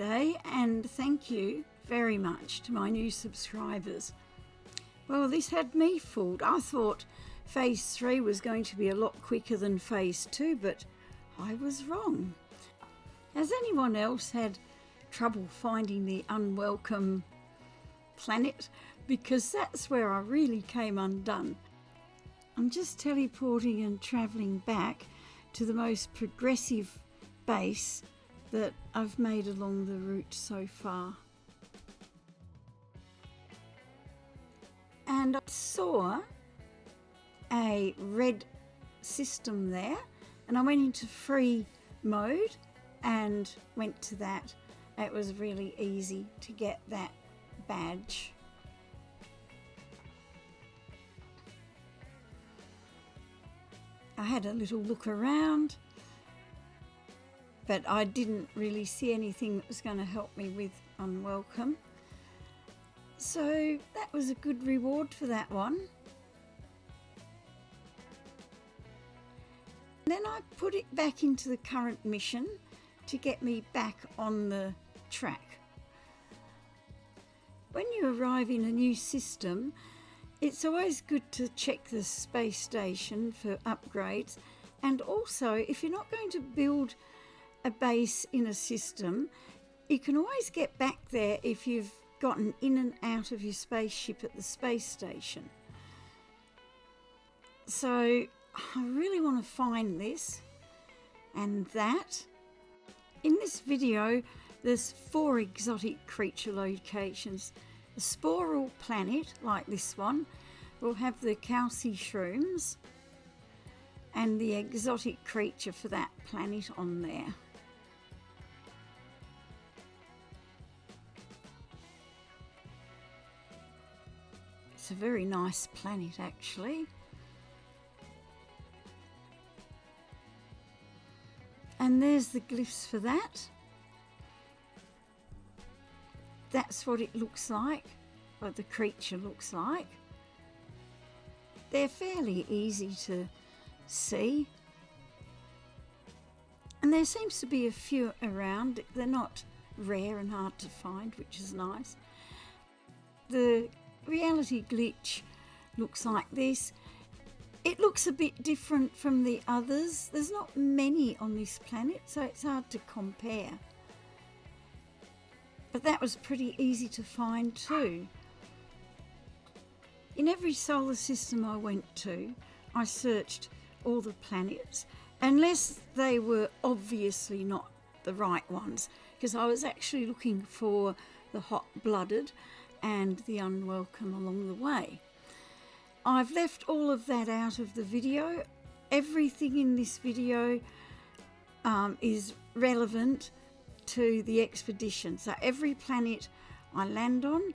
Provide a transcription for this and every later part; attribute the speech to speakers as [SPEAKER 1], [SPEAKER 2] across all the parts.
[SPEAKER 1] today, and thank you very much to my new subscribers. Well, this had me fooled. I thought phase 3 was going to be a lot quicker than phase 2, but I was wrong. Has anyone else had trouble finding the unwelcome planet? Because that's where I really came undone. I'm just teleporting and travelling back to the most progressive base that I've made along the route so far. And I saw a red system there, and I went into free mode and went to that. It was really easy to get that badge. I had a little look around, but I didn't really see anything that was going to help me with unwelcome. So that was a good reward for that one. Then I put it back into the current mission to get me back on the track. When you arrive in a new system, it's always good to check the space station for upgrades, and also if you're not going to build a base in a system, you can always get back there if you've gotten in and out of your spaceship at the space station. So I really want to find this and that. In this video there's 4 exotic creature locations. A sporal planet like this one will have the calci shrooms and the exotic creature for that planet on there. It's a very nice planet actually. And there's the glyphs for that. That's what it looks like, what the creature looks like. They're fairly easy to see. And there seems to be a few around. They're not rare and hard to find, which is nice. The reality glitch looks like this. It looks a bit different from the others. There's not many on this planet, so it's hard to compare. But that was pretty easy to find too. In every solar system I went to, I searched all the planets, unless they were obviously not the right ones, because I was actually looking for the hot-blooded and the unwelcome along the way. I've left all of that out of the video. Everything in this video is relevant to the expedition. So every planet I land on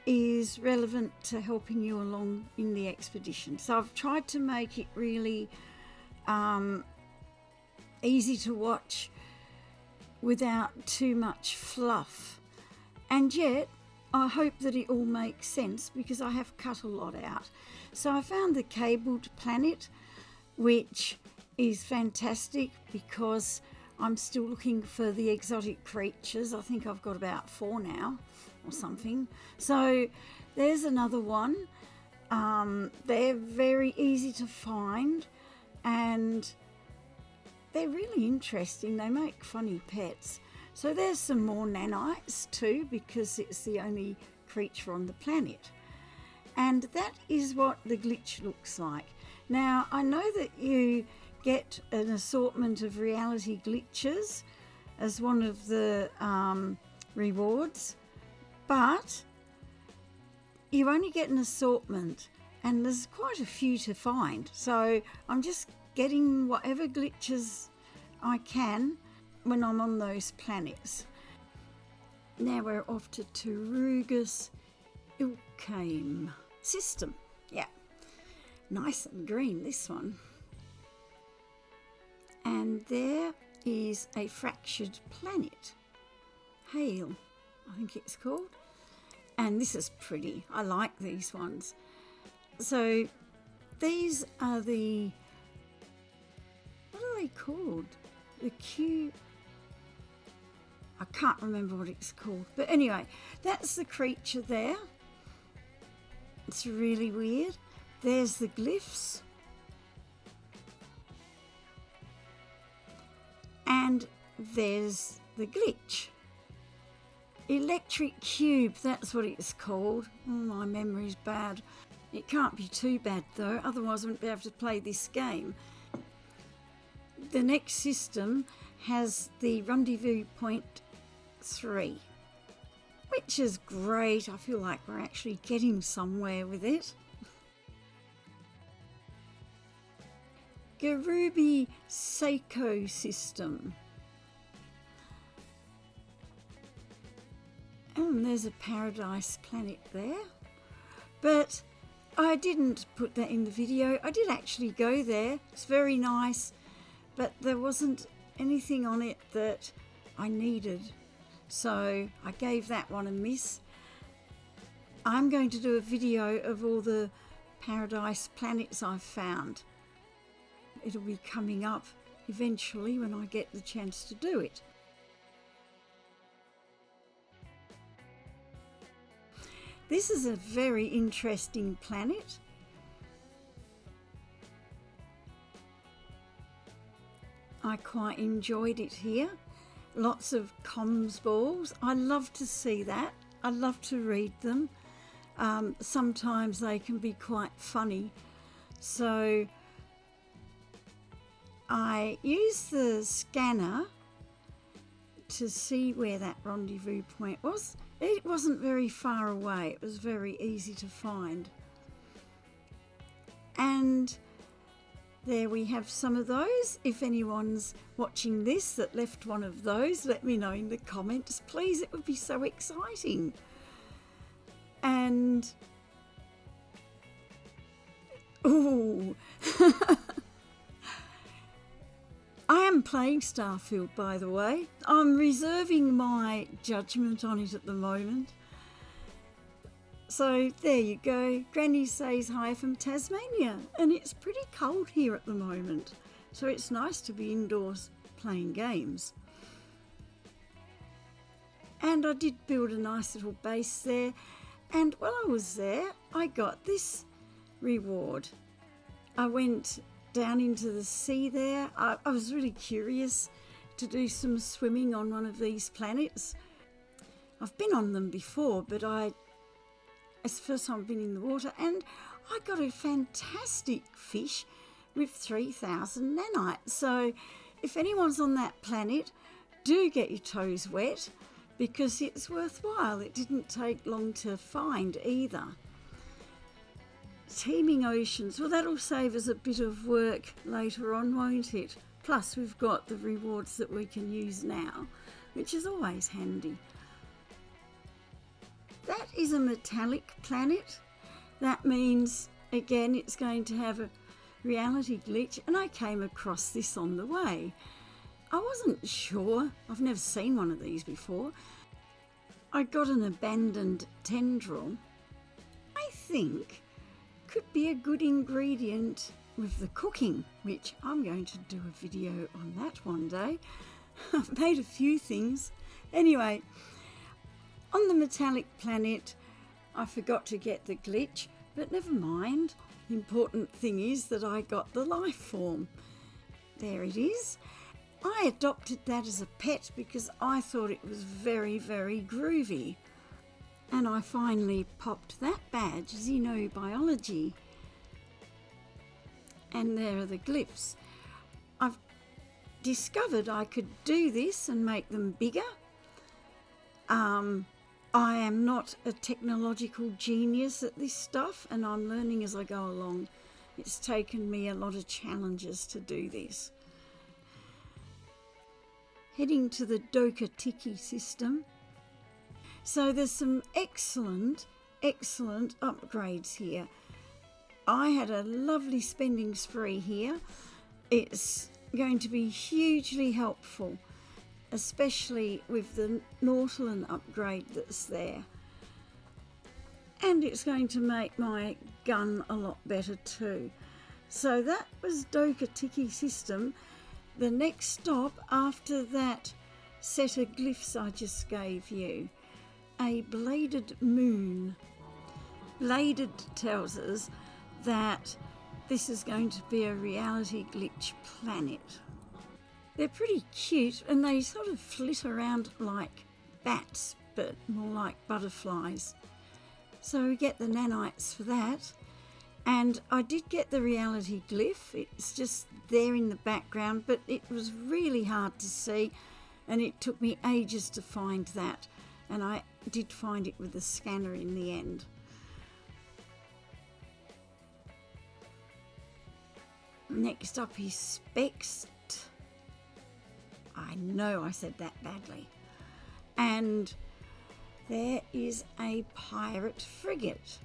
[SPEAKER 1] is relevant to helping you along in the expedition. So I've tried to make it really easy to watch without too much fluff. And yet I hope that it all makes sense because I have cut a lot out. So I found the cabled planet, which is fantastic because I'm still looking for the exotic creatures. I think I've got about 4 now or something. So there's another one. They're very easy to find and they're really interesting. They make funny pets. So there's some more nanites too, because it's the only creature on the planet. And that is what the glitch looks like. Now, I know that you get an assortment of reality glitches as one of the rewards, but you only get an assortment and there's quite a few to find. So I'm just getting whatever glitches I can when I'm on those planets. Now we're off to Tarugus Ilkame system. Yeah, nice and green this one. And there is a fractured planet, Hale, I think it's called. And this is pretty. I like these ones. So these are the, what are they called? The I can't remember what it's called. But anyway, that's the creature there. It's really weird. There's the glyphs. And there's the glitch. Electric cube, that's what it's called. Oh, my memory's bad. It can't be too bad though, otherwise I wouldn't be able to play this game. The next system has the Rendezvous Point 3, which is great. I feel like we're actually getting somewhere with it. Garubi Seiko system. And there's a paradise planet there. But I didn't put that in the video. I did actually go there. It's very nice. But there wasn't anything on it that I needed. So I gave that one a miss. I'm going to do a video of all the paradise planets I've found. It'll be coming up eventually when I get the chance to do it. This is a very interesting planet. I quite enjoyed it here. Lots of comms balls. I love to see that. I love to read them. Sometimes they can be quite funny. So I used the scanner to see where that rendezvous point was. It wasn't very far away. It was very easy to find. And there we have some of those. If anyone's watching this that left one of those, let me know in the comments, please. It would be so exciting. And ooh, I am playing Starfield, by the way. I'm reserving my judgment on it at the moment. So there you go. Granny says hi from Tasmania, and it's pretty cold here at the moment. So it's nice to be indoors playing games. And I did build a nice little base there. And while I was there, I got this reward. I went down into the sea there. I was really curious to do some swimming on one of these planets. I've been on them before, but it's the first time I've been in the water, and I got a fantastic fish with 3,000 nanites. So if anyone's on that planet, do get your toes wet because it's worthwhile. It didn't take long to find either. Teeming oceans, well, that'll save us a bit of work later on, won't it? Plus we've got the rewards that we can use now, which is always handy. That is a metallic planet. That means, again, it's going to have a reality glitch, and I came across this on the way. I wasn't sure. I've never seen one of these before. I got an abandoned tendril. I think could be a good ingredient with the cooking, which I'm going to do a video on that one day. I've made a few things. Anyway, on the metallic planet, I forgot to get the glitch, but never mind. The important thing is that I got the life form. There it is. I adopted that as a pet because I thought it was very, very groovy. And I finally popped that badge, Xenobiology. And there are the glyphs. I've discovered I could do this and make them bigger. I am not a technological genius at this stuff, and I'm learning as I go along. It's taken me a lot of challenges to do this. Heading to the Doka Tiki system. So there's some excellent upgrades here. I had a lovely spending spree here. It's going to be hugely helpful, especially with the Nautilin upgrade that's there. And it's going to make my gun a lot better too. So that was Doka Tiki system. The next stop after that set of glyphs I just gave you. A bladed moon. Bladed tells us that this is going to be a reality glitch planet. They're pretty cute and they sort of flit around like bats, but more like butterflies. So we get the nanites for that. And I did get the reality glyph. It's just there in the background, but it was really hard to see and it took me ages to find that. And I did find it with the scanner in the end. Next up is Spext. I know I said that badly. And there is a pirate frigate.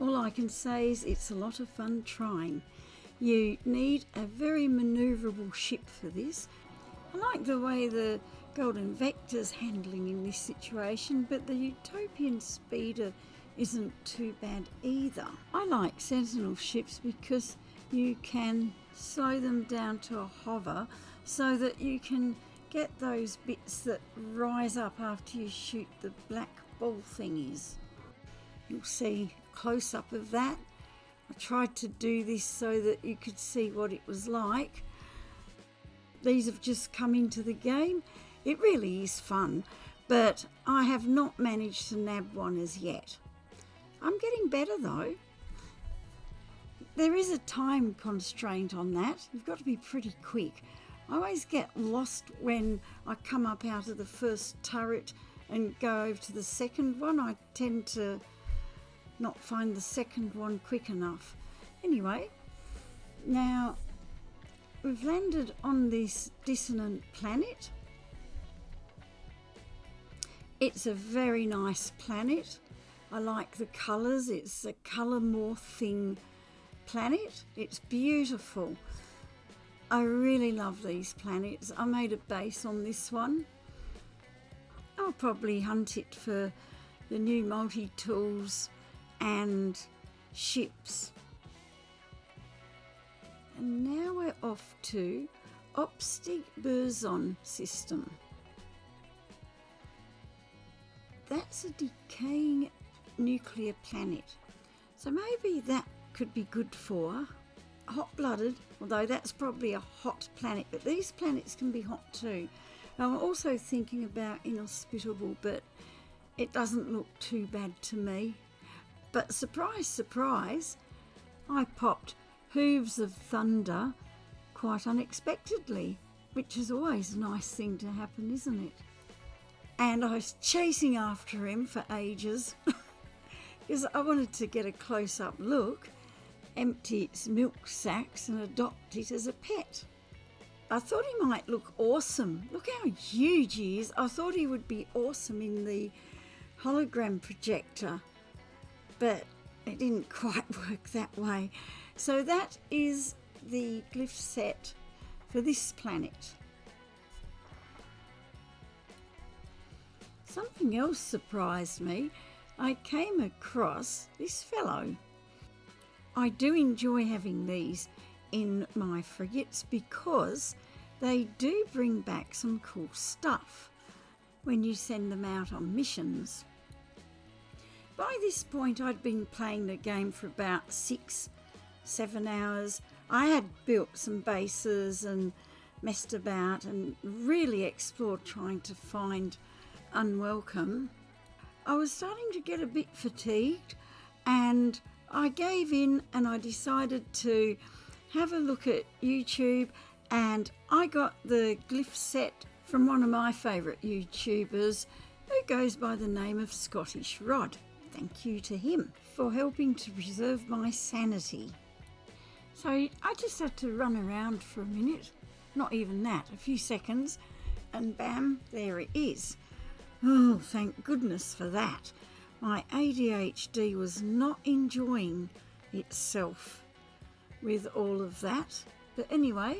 [SPEAKER 1] All I can say is it's a lot of fun trying. You need a very manoeuvrable ship for this. I like the way the Golden Vector's handling in this situation, but the Utopian Speeder isn't too bad either. I like Sentinel ships because you can slow them down to a hover so that you can get those bits that rise up after you shoot the black ball thingies. You'll see a close-up of that. I tried to do this so that you could see what it was like. These have just come into the game. It really is fun, but I have not managed to nab one as yet. I'm getting better though. There is a time constraint on that. You've got to be pretty quick. I always get lost when I come up out of the first turret and go over to the second one. I tend to not find the second one quick enough. Anyway, now we've landed on this dissonant planet. It's a very nice planet. I like the colours. It's a colour morphing planet. It's beautiful. I really love these planets. I made a base on this one. I'll probably hunt it for the new multi-tools and ships. And now we're off to Opstig Boson system. That's a decaying nuclear planet. So maybe that could be good for hot-blooded, although that's probably a hot planet, but these planets can be hot too. I'm also thinking about inhospitable, but it doesn't look too bad to me. But surprise, surprise, I popped Hooves of Thunder quite unexpectedly, which is always a nice thing to happen, isn't it? And I was chasing after him for ages because I wanted to get a close-up look, empty its milk sacks and adopt it as a pet. I thought he might look awesome. Look how huge he is. I thought he would be awesome in the hologram projector, but it didn't quite work that way. So that is the glyph set for this planet. Something else surprised me. I came across this fellow. I do enjoy having these in my frigates because they do bring back some cool stuff when you send them out on missions. By this point I'd been playing the game for about 6-7 hours. I had built some bases and messed about and really explored trying to find Unwelcome. I was starting to get a bit fatigued and I gave in and I decided to have a look at YouTube, and I got the glyph set from one of my favourite YouTubers who goes by the name of Scottish Rod. Thank you to him for helping to preserve my sanity. So I just had to run around for a minute, not even that, a few seconds, and bam, there it is. Oh, thank goodness for that. My ADHD was not enjoying itself with all of that. But anyway,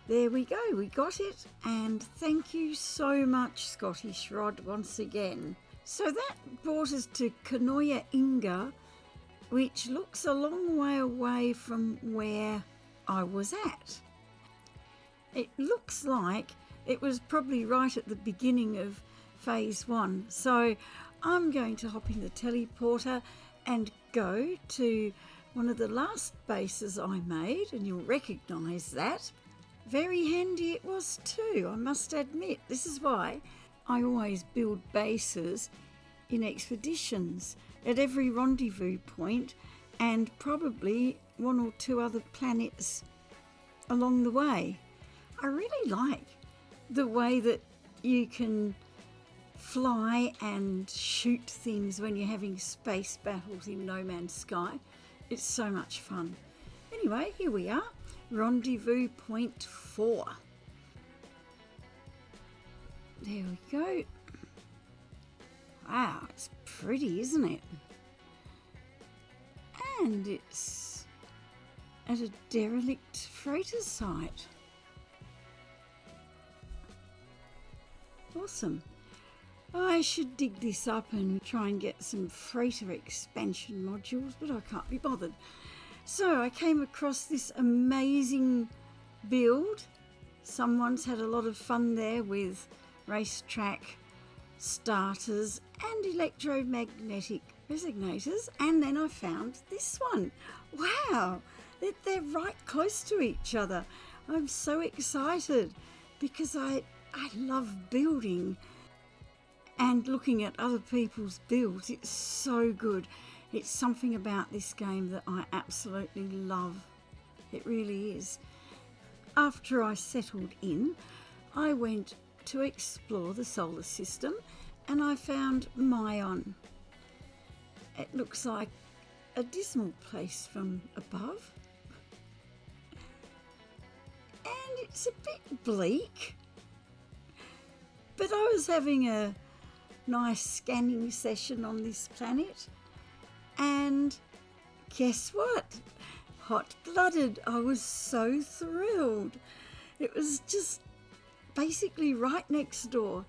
[SPEAKER 1] there we go, we got it, and thank you so much, Scottish Rod, once again. So that brought us to Kanoya Inga, which looks a long way away from where I was at. It looks like It was probably right at the beginning of phase 1. So I'm going to hop in the teleporter and go to one of the last bases I made, and you'll recognise that. Very handy it was too, I must admit. This is why I always build bases in expeditions at every rendezvous point, and probably 1 or 2 other planets along the way. I really like the way that you can fly and shoot things when you're having space battles in No Man's Sky. It's so much fun. Anyway, here we are, rendezvous point 4. There we go. Wow, it's pretty, isn't it? And it's at a derelict freighter site. Awesome. I should dig this up and try and get some freighter expansion modules, but I can't be bothered. So I came across this amazing build. Someone's had a lot of fun there with racetrack starters and electromagnetic resonators, and then I found this one. Wow, they're right close to each other. I'm so excited because I love building and looking at other people's builds. It's so good. It's something about this game that I absolutely love. It really is. After I settled in, I went to explore the solar system and I found Mion. It looks like a dismal place from above. And it's a bit bleak. But I was having a nice scanning session on this planet, and guess what? Hot-blooded. I was so thrilled. It was just basically right next door.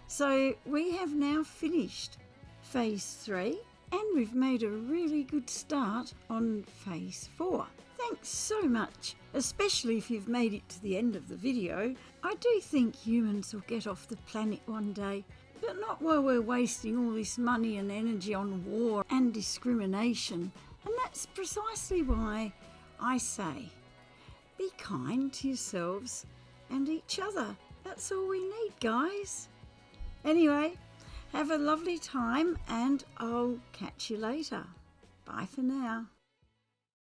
[SPEAKER 1] So we have now finished phase 3, and we've made a really good start on phase 4. Thanks so much, especially if you've made it to the end of the video. I do think humans will get off the planet one day, but not while we're wasting all this money and energy on war and discrimination. And that's precisely why I say, be kind to yourselves and each other. That's all we need, guys. Anyway, have a lovely time and I'll catch you later. Bye for now.